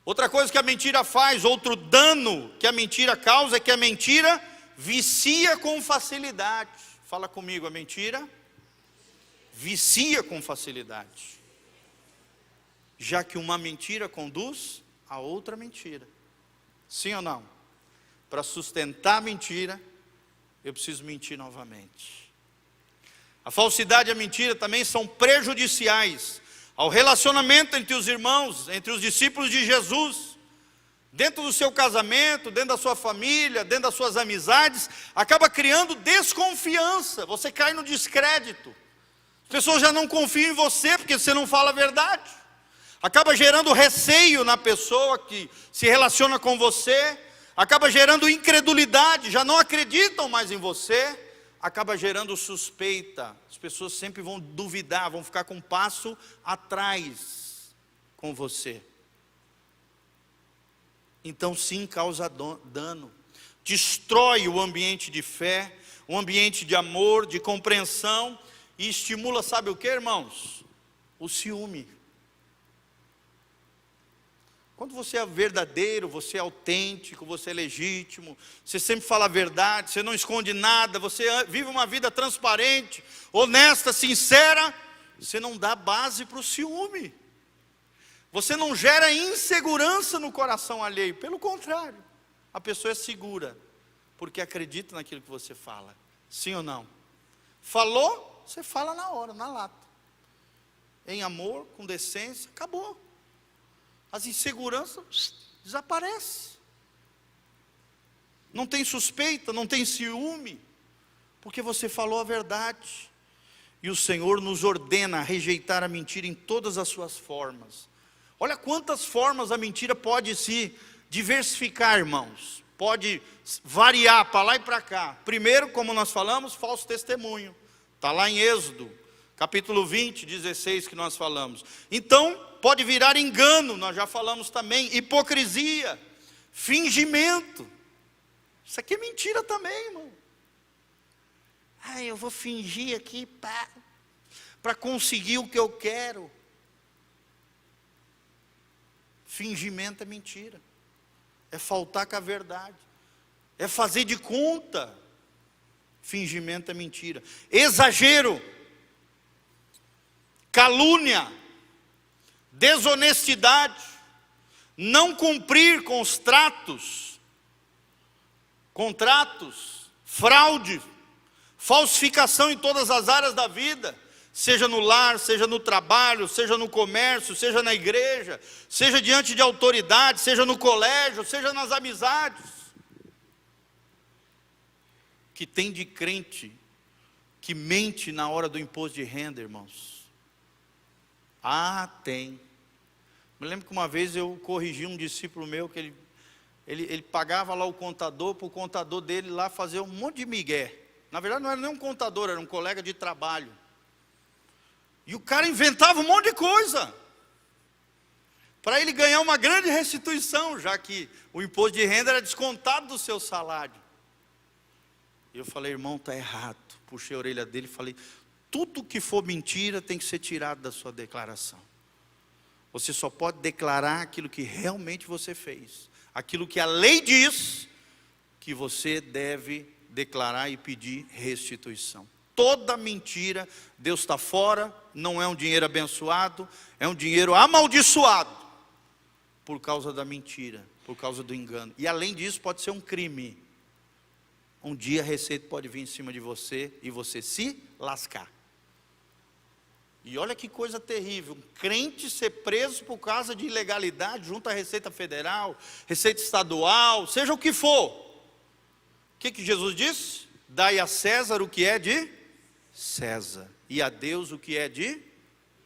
Outra coisa que a mentira faz, outro dano que a mentira causa, é que a mentira vicia com facilidade. Fala comigo, a mentira vicia com facilidade. Já que uma mentira conduz a outra mentira. Sim ou não? Para sustentar a mentira, eu preciso mentir novamente. A falsidade e a mentira também são prejudiciais ao relacionamento entre os irmãos, entre os discípulos de Jesus. Dentro do seu casamento, dentro da sua família, dentro das suas amizades, acaba criando desconfiança. Você cai no descrédito. As pessoas já não confiam em você porque você não fala a verdade. Acaba gerando receio na pessoa que se relaciona com você. Acaba gerando incredulidade, já não acreditam mais em você. Acaba gerando suspeita. As pessoas sempre vão duvidar, vão ficar com um passo atrás com você. Então sim, causa dano. Destrói o ambiente de fé, o ambiente de amor, de compreensão. E estimula, sabe o que, irmãos? O ciúme. Quando você é verdadeiro, você é autêntico, você é legítimo, você sempre fala a verdade, você não esconde nada, você vive uma vida transparente, honesta, sincera, você não dá base para o ciúme. Você não gera insegurança no coração alheio, pelo contrário, a pessoa é segura, porque acredita naquilo que você fala. Sim ou não? Falou, você fala na hora, na lata. Em amor, com decência, acabou. As inseguranças desaparecem. Não tem suspeita, não tem ciúme, porque você falou a verdade. E o Senhor nos ordena a rejeitar a mentira em todas as suas formas. Olha quantas formas a mentira pode se diversificar, irmãos. Pode variar para lá e para cá. Primeiro, como nós falamos, falso testemunho. Está lá em Êxodo, capítulo 20, 16 que nós falamos. Então, pode virar engano, nós já falamos também. Hipocrisia, fingimento. Isso aqui é mentira também, irmão. Eu vou fingir aqui para conseguir o que eu quero. Fingimento é mentira. É faltar com a verdade. É fazer de conta. Fingimento é mentira. Exagero. Calúnia. Desonestidade. Não cumprir com os contratos. Fraude. Falsificação em todas as áreas da vida. Seja no lar, seja no trabalho, seja no comércio, seja na igreja, seja diante de autoridade, seja no colégio, seja nas amizades. Que tem de crente que mente na hora do imposto de renda, irmãos? Tem. Me lembro que uma vez eu corrigi um discípulo meu que ele pagava lá o contador, para o contador dele lá fazer um monte de migué. Na verdade não era nem um contador, era um colega de trabalho. E o cara inventava um monte de coisa para ele ganhar uma grande restituição, já que o imposto de renda era descontado do seu salário. E eu falei, irmão, está errado. Puxei a orelha dele e falei, tudo que for mentira tem que ser tirado da sua declaração. Você só pode declarar aquilo que realmente você fez. Aquilo que a lei diz que você deve declarar e pedir restituição. toda mentira. Deus está fora, não é um dinheiro abençoado, é um dinheiro amaldiçoado, por causa da mentira, por causa do engano. E além disso pode ser um crime. Um dia a receita pode vir em cima de você e você se lascar. E olha que coisa terrível, um crente ser preso por causa de ilegalidade junto à Receita Federal, Receita Estadual, seja o que for. O que Jesus disse? Dai a César o que é de César, e a Deus o que é de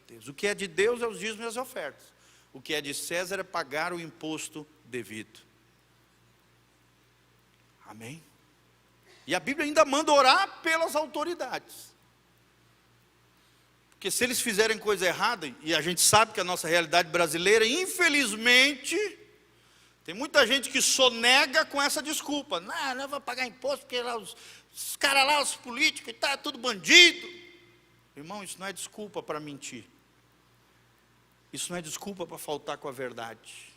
Deus. O que é de Deus é os dízimos e as ofertas. O que é de César é pagar o imposto devido. Amém? E a Bíblia ainda manda orar pelas autoridades. Porque se eles fizerem coisa errada, e a gente sabe que a nossa realidade brasileira, infelizmente, tem muita gente que sonega com essa desculpa. Não vai pagar imposto porque lá os caras lá, os políticos, é tudo bandido. Irmão, isso não é desculpa para mentir. Isso não é desculpa para faltar com a verdade.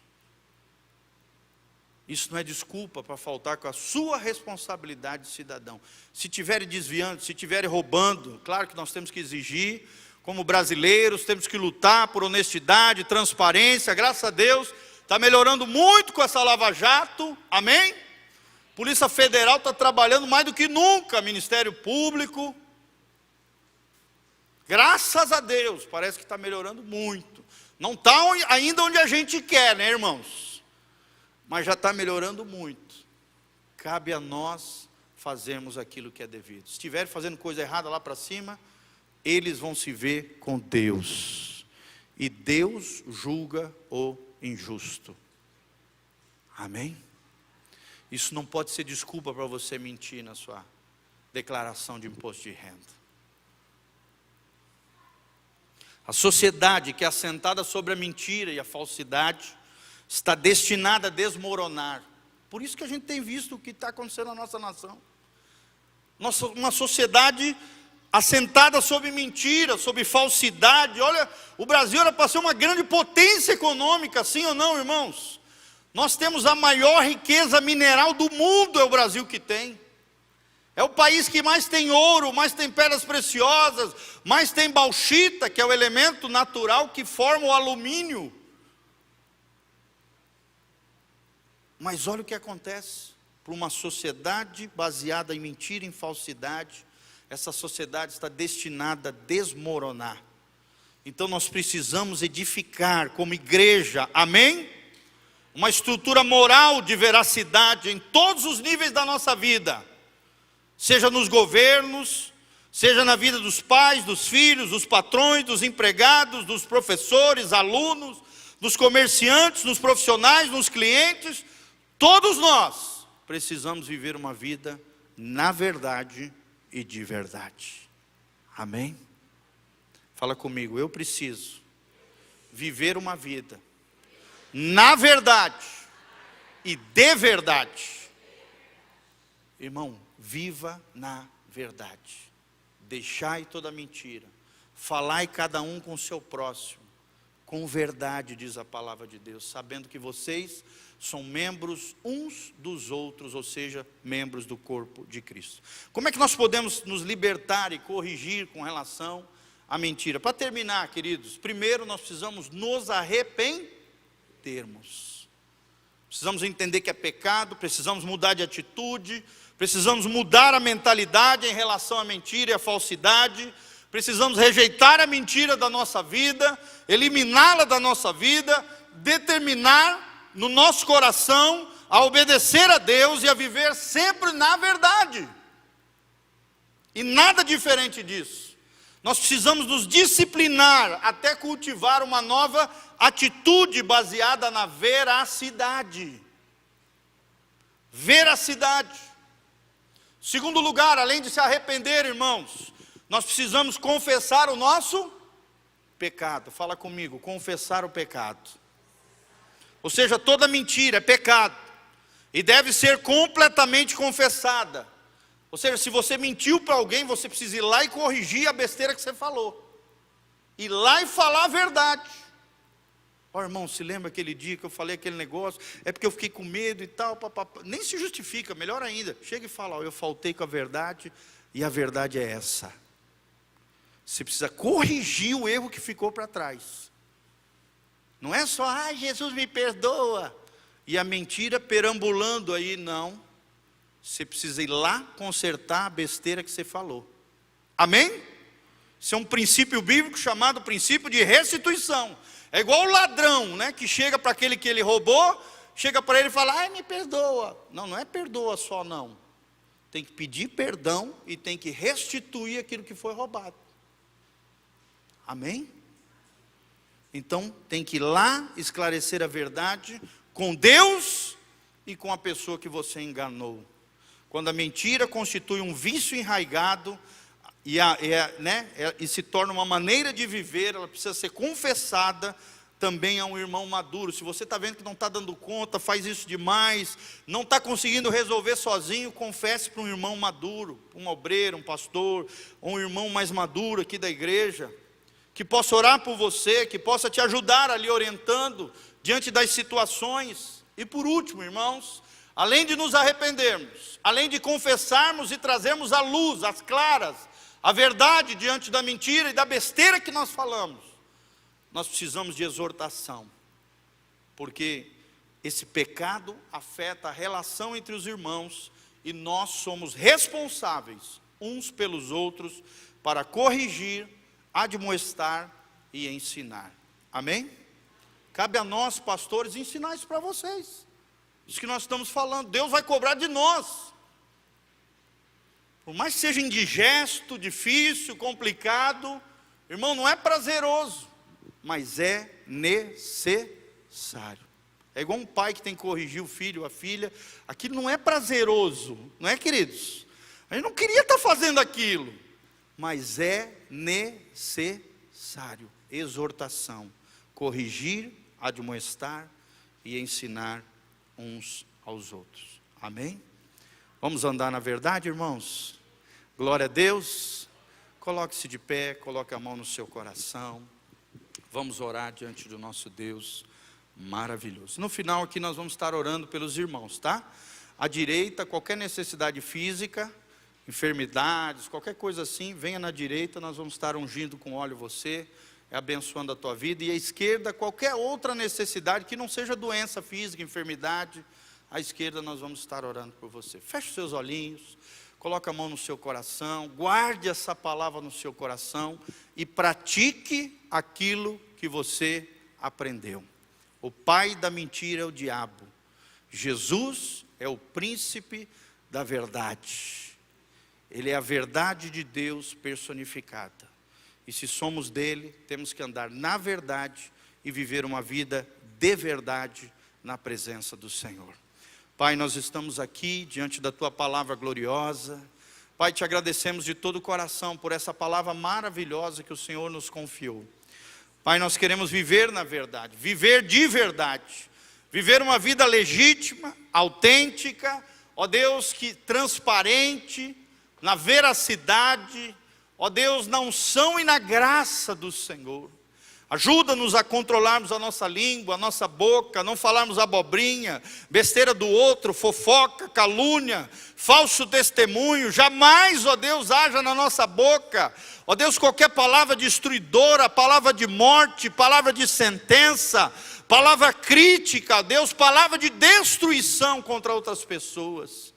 Isso não é desculpa para faltar com a sua responsabilidade de cidadão. Se estiverem desviando, se estiverem roubando, claro que nós temos que exigir, como brasileiros, temos que lutar por honestidade, transparência. Graças a Deus, está melhorando muito com essa Lava Jato, amém? Polícia Federal está trabalhando mais do que nunca, Ministério Público. Graças a Deus, parece que está melhorando muito. Não está ainda onde a gente quer, né, irmãos? Mas já está melhorando muito. Cabe a nós fazermos aquilo que é devido. Se estiverem fazendo coisa errada lá para cima, eles vão se ver com Deus. E Deus julga o injusto. Amém? Isso não pode ser desculpa para você mentir na sua declaração de imposto de renda. A sociedade que é assentada sobre a mentira e a falsidade está destinada a desmoronar. Por isso que a gente tem visto o que está acontecendo na nossa nação. Uma sociedade assentada sobre mentira, sobre falsidade. Olha, o Brasil era para ser uma grande potência econômica, sim ou não, irmãos? Nós temos a maior riqueza mineral do mundo, é o Brasil que tem. É o país que mais tem ouro, mais tem pedras preciosas, mais tem bauxita, que é o elemento natural que forma o alumínio. Mas olha o que acontece, para uma sociedade baseada em mentira e em falsidade, essa sociedade está destinada a desmoronar. Então nós precisamos edificar como igreja, amém? Uma estrutura moral de veracidade em todos os níveis da nossa vida. Seja nos governos, seja na vida dos pais, dos filhos, dos patrões, dos empregados, dos professores, alunos, dos comerciantes, dos profissionais, dos clientes. Todos nós precisamos viver uma vida na verdade e de verdade. Amém? Fala comigo, eu preciso viver uma vida na verdade e de verdade. Irmão, viva na verdade. Deixai toda mentira. Falai cada um com o seu próximo, com verdade, diz a palavra de Deus, sabendo que vocês são membros uns dos outros, ou seja, membros do corpo de Cristo. Como é que nós podemos nos libertar e corrigir com relação à mentira? Para terminar, queridos, primeiro nós precisamos nos arrependermos. Precisamos entender que é pecado, precisamos mudar de atitude, precisamos mudar a mentalidade em relação à mentira e à falsidade, precisamos rejeitar a mentira da nossa vida, eliminá-la da nossa vida, determinar no nosso coração a obedecer a Deus e a viver sempre na verdade. E nada diferente disso. Nós precisamos nos disciplinar até cultivar uma nova atitude baseada na veracidade. Veracidade. Segundo lugar, além de se arrepender, irmãos, nós precisamos confessar o nosso pecado. Fala comigo, confessar o pecado. Ou seja, toda mentira é pecado e deve ser completamente confessada. Ou seja, se você mentiu para alguém, você precisa ir lá e corrigir a besteira que você falou. Ir lá e falar a verdade. Ó, irmão, se lembra aquele dia que eu falei aquele negócio? É porque eu fiquei com medo e tal. Papapá. Nem se justifica, melhor ainda. Chega e fala, ó, eu faltei com a verdade e a verdade é essa. Você precisa corrigir o erro que ficou para trás. Não é só, Jesus me perdoa, e a mentira perambulando aí, não. Você precisa ir lá consertar a besteira que você falou. Amém? Isso é um princípio bíblico chamado princípio de restituição. É igual o ladrão, né, que chega para aquele que ele roubou, chega para ele e fala, me perdoa. Não, não é perdoa só não. Tem que pedir perdão e tem que restituir aquilo que foi roubado. Amém? Então tem que ir lá esclarecer a verdade com Deus e com a pessoa que você enganou. Quando a mentira constitui um vício enraizado e se torna uma maneira de viver, ela precisa ser confessada também a um irmão maduro. Se você está vendo que não está dando conta, faz isso demais, não está conseguindo resolver sozinho, confesse para um irmão maduro, um obreiro, um pastor, ou um irmão mais maduro aqui da igreja, que possa orar por você, que possa te ajudar ali orientando diante das situações. E por último, irmãos, além de nos arrependermos, além de confessarmos e trazermos à luz, às claras, a verdade diante da mentira e da besteira que nós falamos, nós precisamos de exortação, porque esse pecado afeta a relação entre os irmãos e nós somos responsáveis uns pelos outros para corrigir, admoestar e ensinar. Amém? Cabe a nós, pastores, ensinar isso para vocês. Isso que nós estamos falando, Deus vai cobrar de nós. Por mais que seja indigesto, difícil, complicado, irmão, não é prazeroso, mas é necessário. É igual um pai que tem que corrigir o filho, a filha. Aquilo não é prazeroso, não é, queridos? A gente não queria estar fazendo aquilo, mas é necessário. Exortação, corrigir, admoestar e ensinar uns aos outros. Amém? Vamos andar na verdade, irmãos? Glória a Deus. Coloque-se de pé, coloque a mão no seu coração. Vamos orar diante do nosso Deus maravilhoso. No final aqui nós vamos estar orando pelos irmãos, tá? À direita, qualquer necessidade física, enfermidades, qualquer coisa assim, venha na direita, nós vamos estar ungindo com óleo você, abençoando a tua vida. E à esquerda, qualquer outra necessidade que não seja doença física, enfermidade, à esquerda nós vamos estar orando por você. Feche os seus olhinhos, coloque a mão no seu coração, guarde essa palavra no seu coração e pratique aquilo que você aprendeu. O pai da mentira é o diabo. Jesus é o príncipe da verdade. Ele é a verdade de Deus personificada. E se somos dele, temos que andar na verdade e viver uma vida de verdade na presença do Senhor. Pai, nós estamos aqui diante da tua palavra gloriosa. Pai, te agradecemos de todo o coração por essa palavra maravilhosa que o Senhor nos confiou. Pai, nós queremos viver na verdade, viver de verdade, viver uma vida legítima, autêntica, ó Deus, que transparente, na veracidade, ó Deus, na unção e na graça do Senhor. Ajuda-nos a controlarmos a nossa língua, a nossa boca, não falarmos abobrinha, besteira do outro, fofoca, calúnia, falso testemunho. Jamais, ó Deus, haja na nossa boca, ó Deus, qualquer palavra destruidora, palavra de morte, palavra de sentença, palavra crítica, ó Deus, palavra de destruição contra outras pessoas.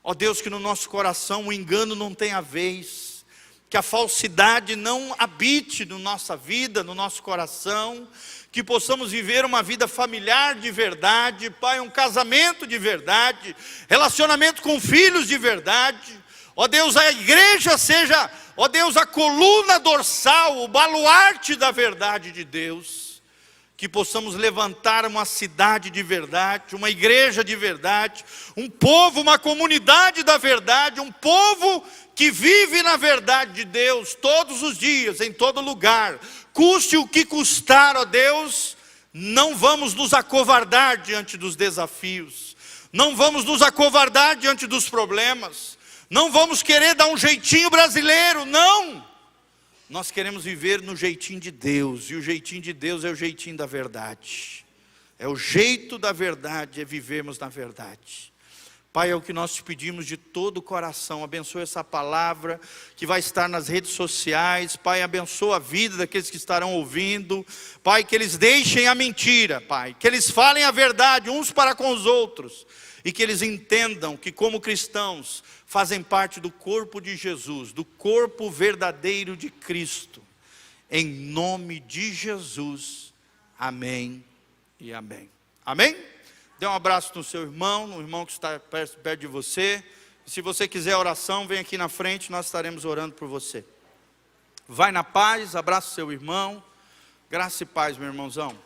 Ó Deus, que no nosso coração o engano não tenha vez, que a falsidade não habite na nossa vida, no nosso coração, que possamos viver uma vida familiar de verdade, Pai, um casamento de verdade, relacionamento com filhos de verdade. Ó Deus, a igreja seja, ó Deus, a coluna dorsal, o baluarte da verdade de Deus. Que possamos levantar uma cidade de verdade, uma igreja de verdade, um povo, uma comunidade da verdade, um povo que vive na verdade de Deus todos os dias, em todo lugar. Custe o que custar, ó Deus, não vamos nos acovardar diante dos desafios, não vamos nos acovardar diante dos problemas, não vamos querer dar um jeitinho brasileiro, não. Nós queremos viver no jeitinho de Deus, e o jeitinho de Deus é o jeitinho da verdade. É o jeito da verdade, é vivermos na verdade. Pai, é o que nós te pedimos de todo o coração. Abençoa essa palavra que vai estar nas redes sociais. Pai, abençoa a vida daqueles que estarão ouvindo. Pai, que eles deixem a mentira, Pai. Que eles falem a verdade uns para com os outros. E que eles entendam que, como cristãos, fazem parte do corpo de Jesus, do corpo verdadeiro de Cristo. Em nome de Jesus. Amém e amém. Amém? Dê um abraço no seu irmão, no irmão que está perto de você. E se você quiser oração, vem aqui na frente, nós estaremos orando por você. Vai na paz, abraça o seu irmão. Graça e paz, meu irmãozão.